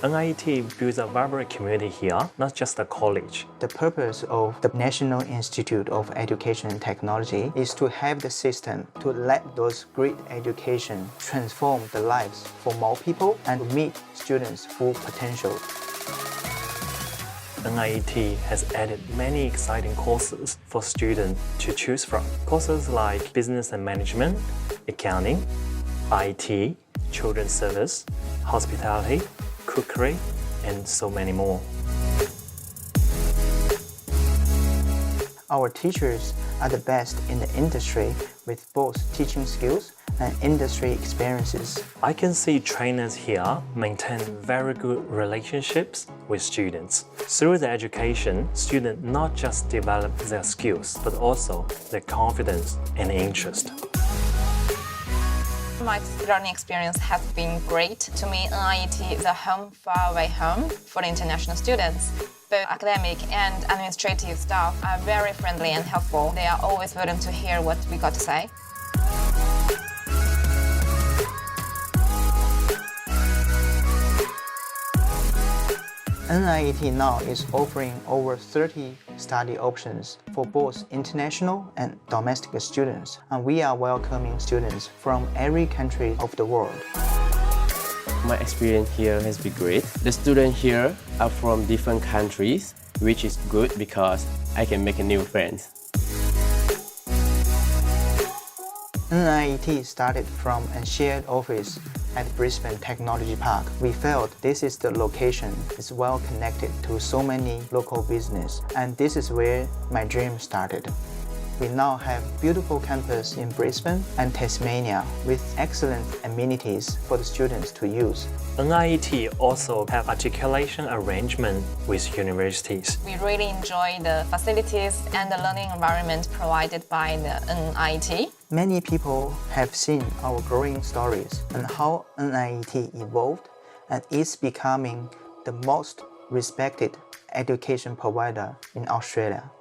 NIET builds a vibrant community here, not just a college. The purpose of the National Institute of Education and Technology is to have the system to let those great education transform the lives for more people and meet students' full potential. NIET has added many exciting courses for students to choose from. Courses like Business and Management, Accounting, IT, Children's Service, Hospitality, Cookery, and so many more. Our teachers are the best in the industry with both teaching skills and industry experiences. I can see trainers here maintain very good relationships with students. Through the education, students not just develop their skills, but also their confidence and interest. My learning experience has been great. To me, NIET is a home far away home for the international students. Both academic and administrative staff are very friendly and helpful. They are always willing to hear what we got to say. NIET now is offering over 30 study options for both international and domestic students, and we are welcoming students from every country of the world. My experience here has been great. The students here are from different countries, which is good because I can make new friends. NIET started from a shared office at Brisbane Technology Park. We felt this is the location is well connected to so many local business, and this is where my dream started. We now have beautiful campus in Brisbane and Tasmania with excellent amenities for the students to use. NIET also have articulation arrangement with universities. We really enjoy the facilities and the learning environment provided by the NIET. Many people have seen our growing stories and how NIET evolved and is becoming the most respected education provider in Australia.